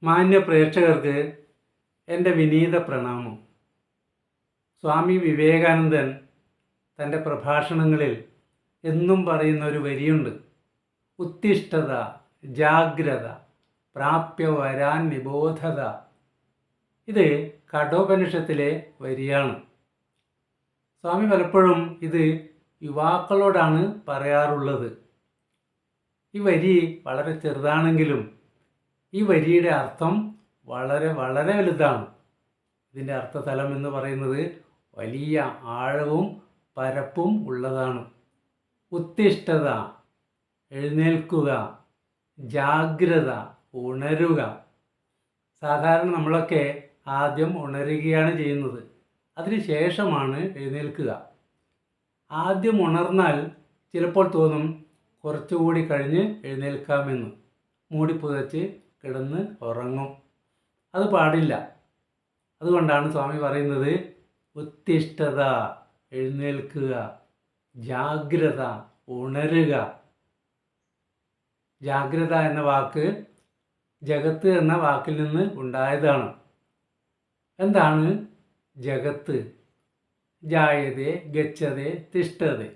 മാന്യ പ്രേക്ഷകർക്ക് എൻ്റെ വിനീത പ്രണാമം. സ്വാമി വിവേകാനന്ദൻ തൻ്റെ പ്രഭാഷണങ്ങളിൽ എന്നും പറയുന്ന ഒരു വരിയുണ്ട്. ഉത്തിഷ്ഠത, ജാഗ്രത, പ്രാപ്യ വരാൻ നിബോധത. ഇത് കഠോപനിഷത്തിലെ വരിയാണ്. സ്വാമി പലപ്പോഴും ഇത് യുവാക്കളോടാണ് പറയാറുള്ളത്. ഈ വരി വളരെ ചെറുതാണെങ്കിലും ഈ വരിയുടെ അർത്ഥം വളരെ വളരെ വലുതാണ്. ഇതിൻ്റെ അർത്ഥതലം എന്ന് പറയുന്നത് വലിയ ആഴവും പരപ്പും ഉള്ളതാണ്. ഉത്തിഷ്ഠത, എഴുന്നേൽക്കുക, ജാഗ്രത, ഉണരുക. സാധാരണ നമ്മളൊക്കെ ആദ്യം ഉണരുകയാണ് ചെയ്യുന്നത്, അതിനുശേഷമാണ് എഴുന്നേൽക്കുക. ആദ്യം ഉണർന്നാൽ ചിലപ്പോൾ തോന്നും കുറച്ചുകൂടി കഴിഞ്ഞ് എഴുന്നേൽക്കാമെന്ന്. മൂടി പുതച്ച് കിടന്ന് ഉറങ്ങും. അത് പാടില്ല. അതുകൊണ്ടാണ് സ്വാമി പറയുന്നത് ഉത്തിഷ്ഠത, എഴുന്നേൽക്കുക, ജാഗ്രത, ഉണരുക. ജാഗ്രത എന്ന വാക്ക് ജഗത്ത് എന്ന വാക്കിൽ നിന്ന് ഉണ്ടായതാണ്. എന്താണ് ജഗത്ത്? ജായതേ, ഗച്ഛതേ, തിഷ്ഠതേ.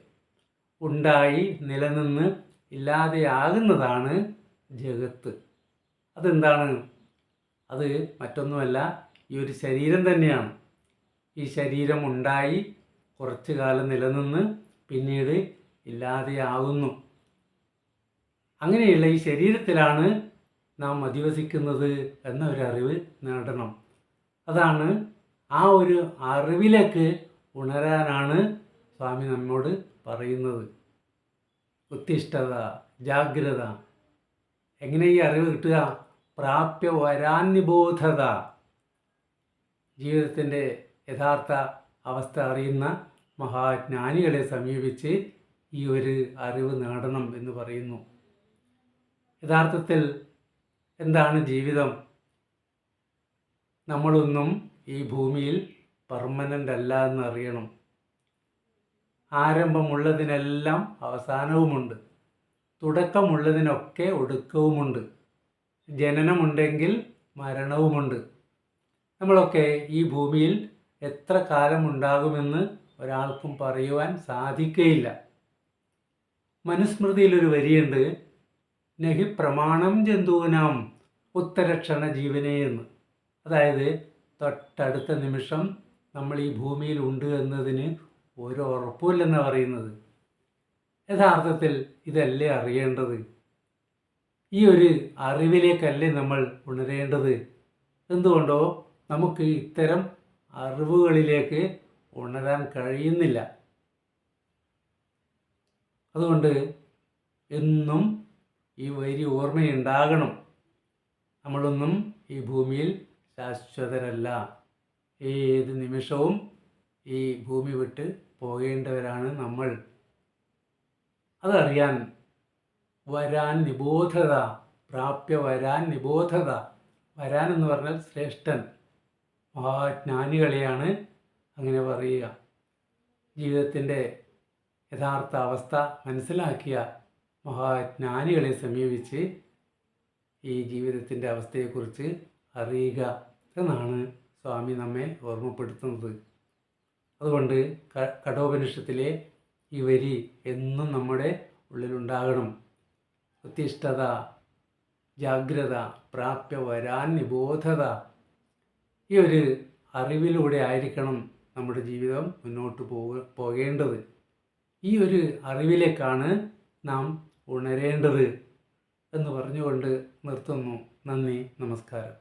ഉണ്ടായി നിലനിന്ന് ഇല്ലാതെയാകുന്നതാണ് ജഗത്ത്. അതെന്താണ്? അത് മറ്റൊന്നുമല്ല, ഈ ഒരു ശരീരം തന്നെയാണ്. ഈ ശരീരം ഉണ്ടായി കുറച്ചു കാലം നിലനിന്ന് പിന്നീട് ഇല്ലാതെയാകുന്നു. അങ്ങനെയുള്ള ഈ ശരീരത്തിലാണ് നാം അധിവസിക്കുന്നത് എന്ന ഒരു അറിവ് നേടണം. അതാണ്, ആ ഒരു അറിവിലേക്ക് ഉണരാനാണ് സ്വാമി നമ്മോട് പറയുന്നത്. ഉത്തിഷ്ഠത, ജാഗ്രത. എങ്ങനെ ഈ അറിവ് കിട്ടുക? പ്രാപ്യ വരാൻ നിബോധത. ജീവിതത്തിൻ്റെ യഥാർത്ഥ അവസ്ഥ അറിയുന്ന മഹാജ്ഞാനികളെ സമീപിച്ച് ഈ ഒരു അറിവ് നേടണം എന്ന് പറയുന്നു. യഥാർത്ഥത്തിൽ എന്താണ് ജീവിതം? നമ്മളൊന്നും ഈ ഭൂമിയിൽ പെർമനൻ്റ് അല്ല എന്ന് അറിയണം. ആരംഭമുള്ളതിനെല്ലാം അവസാനവുമുണ്ട്. തുടക്കമുള്ളതിനൊക്കെ ഒടുക്കവുമുണ്ട്. ജനനമുണ്ടെങ്കിൽ മരണവുമുണ്ട്. നമ്മളൊക്കെ ഈ ഭൂമിയിൽ എത്ര കാലമുണ്ടാകുമെന്ന് ഒരാൾക്കും പറയുവാൻ സാധിക്കുകയില്ല. മനുസ്മൃതിയിലൊരു വരിയുണ്ട്, നഹി പ്രമാണം ജന്തൂനാം ഉത്തരക്ഷണ ജീവനേ എന്ന്. അതായത് തൊട്ടടുത്ത നിമിഷം നമ്മൾ ഈ ഭൂമിയിൽ ഉണ്ട് എന്നതിന് ഒരു ഉറപ്പുമില്ലെന്നാണ് പറയുന്നത്. യഥാർത്ഥത്തിൽ ഇതല്ലേ അറിയേണ്ടത്? ഈ ഒരു അറിവിലേക്കല്ലേ നമ്മൾ ഉണരേണ്ടത്? എന്തുകൊണ്ടോ നമുക്ക് ഇത്തരം അറിവുകളിലേക്ക് ഉണരാൻ കഴിയുന്നില്ല. അതുകൊണ്ട് എന്നും ഈ വരി ഓർമ്മയുണ്ടാകണം. നമ്മളൊന്നും ഈ ഭൂമിയിൽ ശാശ്വതരല്ല. ഏത് നിമിഷവും ഈ ഭൂമി വിട്ട് പോകേണ്ടവരാണ് നമ്മൾ. അതറിയാൻ വരാൻ നിബോധത, പ്രാപ്യ വരാൻ നിബോധത. വരാൻ എന്ന് പറഞ്ഞാൽ ശ്രേഷ്ഠൻ, മഹാജ്ഞാനികളെയാണ് അങ്ങനെ പറയുക. ജീവിതത്തിൻ്റെ യഥാർത്ഥ അവസ്ഥ മനസ്സിലാക്കിയ മഹാജ്ഞാനികളെ സമീപിച്ച് ഈ ജീവിതത്തിൻ്റെ അവസ്ഥയെക്കുറിച്ച് അറിയുക എന്നാണ് സ്വാമി നമ്മെ ഓർമ്മപ്പെടുത്തുന്നത്. അതുകൊണ്ട് കഠോപനിഷത്തിലെ ഈ വരി എന്നും നമ്മുടെ ഉള്ളിലുണ്ടാകണം. ഉത്തിഷ്ഠത, ജാഗ്രത, പ്രാപ്യ വരാൻ നിബോധത. ഈ ഒരു അറിവിലൂടെ ആയിരിക്കണം നമ്മുടെ ജീവിതം മുന്നോട്ട് പോകേണ്ടത്. ഈ ഒരു അറിവിലേക്കാണ് നാം ഉണരേണ്ടത് എന്ന് പറഞ്ഞുകൊണ്ട് നിർത്തുന്നു. നന്ദി, നമസ്കാരം.